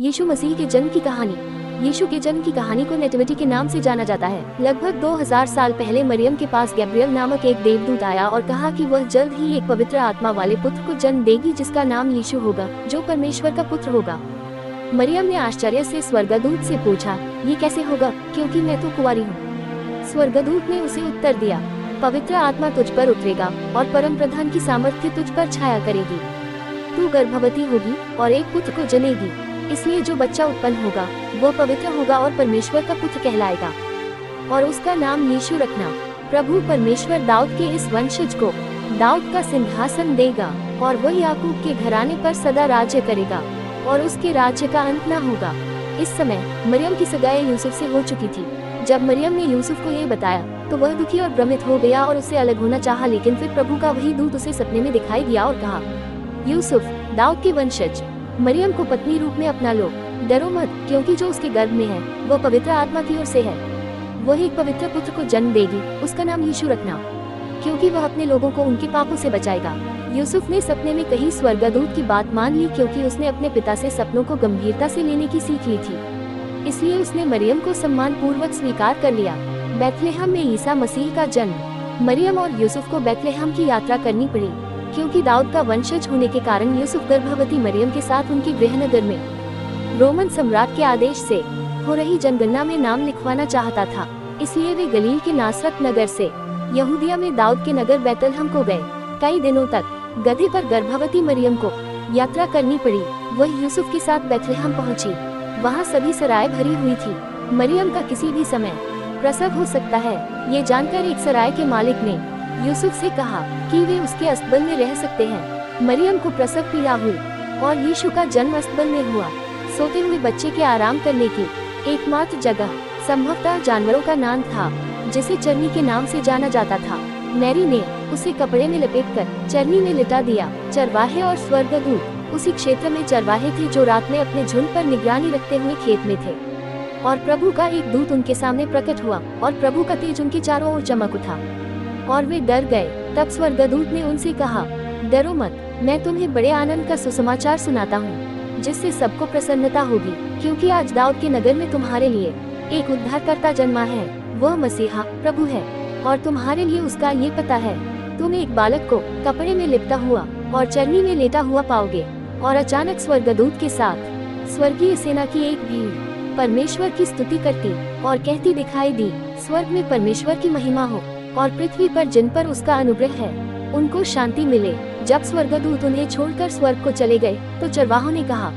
यीशु मसीह के जन्म की कहानी। यीशु के जन्म की कहानी को नेटिविटी के नाम से जाना जाता है। लगभग 2000 साल पहले मरियम के पास गैब्रियल नामक एक देवदूत आया और कहा कि वह जल्द ही एक पवित्र आत्मा वाले पुत्र को जन्म देगी जिसका नाम यीशु होगा, जो परमेश्वर का पुत्र होगा। मरियम ने आश्चर्य से स्वर्गदूत से पूछा, ये कैसे होगा, क्योंकि मैं तो कुंवारी हूँ। स्वर्गदूत ने उसे उत्तर दिया, पवित्र आत्मा तुझ पर उतरेगा और परम प्रधान की सामर्थ्य तुझ पर छाया करेगी। तू गर्भवती होगी और एक पुत्र को जनेगी, इसलिए जो बच्चा उत्पन्न होगा वो पवित्र होगा और परमेश्वर का पुत्र कहलाएगा, और उसका नाम यीशु रखना। प्रभु परमेश्वर दाऊद के इस वंशज को दाऊद का सिंहासन देगा और वह याकूब के घराने पर सदा राज्य करेगा और उसके राज्य का अंत न होगा। इस समय मरियम की सगाई यूसुफ से हो चुकी थी। जब मरियम ने यूसुफ को ये बताया तो वह दुखी और भ्रमित हो गया और उससे अलग होना चाहा, लेकिन फिर प्रभु का वही दूत उसे सपने में दिखाई दिया और कहा, यूसुफ दाऊद के वंशज, मरियम को पत्नी रूप में अपना लो, डरो मत, क्योंकि जो उसके गर्भ में है वो पवित्र आत्मा की ओर से है। वह एक पवित्र पुत्र को जन्म देगी, उसका नाम यीशु रखना, क्योंकि वह अपने लोगों को उनके पापों से बचाएगा। यूसुफ ने सपने में कही स्वर्गदूत की बात मान ली, क्योंकि उसने अपने पिता से सपनों को गंभीरता से लेने की सीख ली थी, इसलिए उसने मरियम को सम्मान पूर्वक स्वीकार कर लिया। बैतलहम में ईसा मसीह का जन्म। मरियम और यूसुफ को बैतलहम की यात्रा करनी पड़ी, क्योंकि दाऊद का वंशज होने के कारण यूसुफ गर्भवती मरियम के साथ उनके गृहनगर में रोमन सम्राट के आदेश से हो रही जनगणना में नाम लिखवाना चाहता था। इसलिए वे गलील के नासरत नगर से यहूदिया में दाऊद के नगर बैतलहम को गए। कई दिनों तक गधे पर गर्भवती मरियम को यात्रा करनी पड़ी। वह यूसुफ के साथ बैतलहम पहुंची। वहां सभी सराय भरी हुई थी। मरियम का किसी भी समय प्रसव हो सकता है, ये जानकर एक सराय के मालिक ने यूसुफ से कहा कि वे उसके अस्तबल में रह सकते हैं। मरियम को प्रसव पीड़ा हुई और यीशु का जन्म अस्तबल में हुआ। सोते हुए बच्चे के आराम करने की एकमात्र जगह संभवतः जानवरों का नाम था, जिसे चरनी के नाम से जाना जाता था। मैरी ने उसे कपड़े में लपेटकर चरनी में लिटा दिया। चरवाहे और स्वर्गदूत उसी क्षेत्र में चरवाहे थे जो रात में अपने झुंड पर निगरानी रखते हुए खेत में थे, और प्रभु का एक दूत उनके सामने प्रकट हुआ और प्रभु का तेज उनके चारों ओर चमक उठा और वे डर गए। तब स्वर्गदूत ने उनसे कहा, डरो मत, मैं तुम्हें बड़े आनंद का सुसमाचार सुनाता हूँ, जिससे सबको प्रसन्नता होगी, क्योंकि आज दाऊद के नगर में तुम्हारे लिए एक उद्धारकर्ता जन्मा है। वह मसीहा प्रभु है, और तुम्हारे लिए उसका ये पता है। तुम एक बालक को कपड़े में लिपटा हुआ और चरनी में लेटा हुआ पाओगे। और अचानक स्वर्गदूत के साथ स्वर्गीय सेना की एक भीड़ परमेश्वर की स्तुति करती और कहती दिखाई दी, स्वर्ग में परमेश्वर की महिमा हो और पृथ्वी पर जिन पर उसका अनुग्रह है उनको शांति मिले। जब स्वर्गदूत उन्हें छोड़कर स्वर्ग को चले गए तो चरवाहों ने कहा,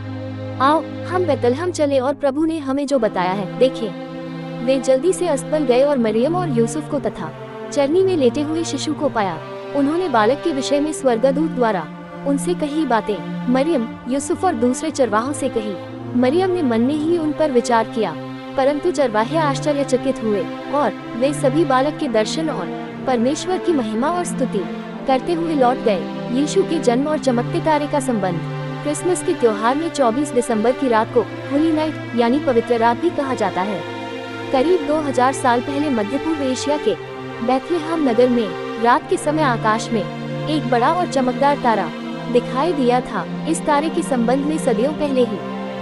आओ हम बैतलहम चले और प्रभु ने हमें जो बताया है देखें। वे जल्दी से अस्तबल गए और मरियम और यूसुफ को तथा चरनी में लेटे हुए शिशु को पाया। उन्होंने बालक के विषय में स्वर्गदूत द्वारा उनसे कही बातें मरियम, यूसुफ और दूसरे चरवाहों से कही। मरियम ने मन में ही उन पर विचार किया, परंतु चरवाहे आश्चर्यचकित हुए और वे सभी बालक के दर्शन और परमेश्वर की महिमा और स्तुति करते हुए लौट गए। यीशु के जन्म और चमकते तारे का संबंध। क्रिसमस के त्योहार में 24 दिसंबर की रात को होली नाइट यानी पवित्र रात भी कहा जाता है। करीब 2000 साल पहले मध्य पूर्व एशिया के बैतलहम नगर में रात के समय आकाश में एक बड़ा और चमकदार तारा दिखाई दिया था। इस तारे के संबंध में सदियों पहले ही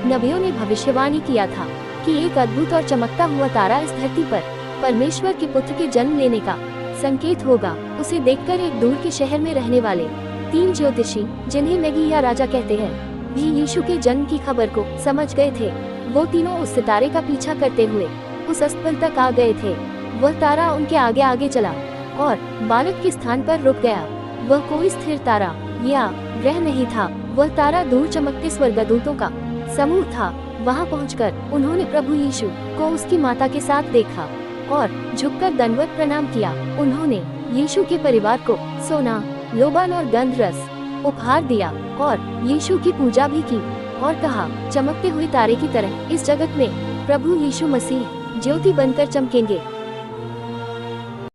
नबियों ने भविष्यवाणी किया था कि एक अद्भुत और चमकता हुआ तारा इस धरती पर परमेश्वर के पुत्र के जन्म लेने का संकेत होगा। उसे देखकर एक दूर के शहर में रहने वाले 3 ज्योतिषी, जिन्हें मैगी या राजा कहते हैं, भी यीशु के जन्म की खबर को समझ गए थे। वो तीनों उस सितारे का पीछा करते हुए उस अस्तबल तक आ गए थे। वह तारा उनके आगे आगे चला और बालक के स्थान पर रुक गया। वह कोई स्थिर तारा या ग्रह नहीं था, वह तारा दूर चमकते स्वर्गदूतों का समूह था। वहां पहुंचकर उन्होंने प्रभु यीशु को उसकी माता के साथ देखा और झुककर दंडवत प्रणाम किया। उन्होंने यीशु के परिवार को सोना, लोबान और गंध रस उपहार दिया और यीशु की पूजा भी की और कहा, चमकते हुए तारे की तरह इस जगत में प्रभु यीशु मसीह ज्योति बनकर चमकेंगे।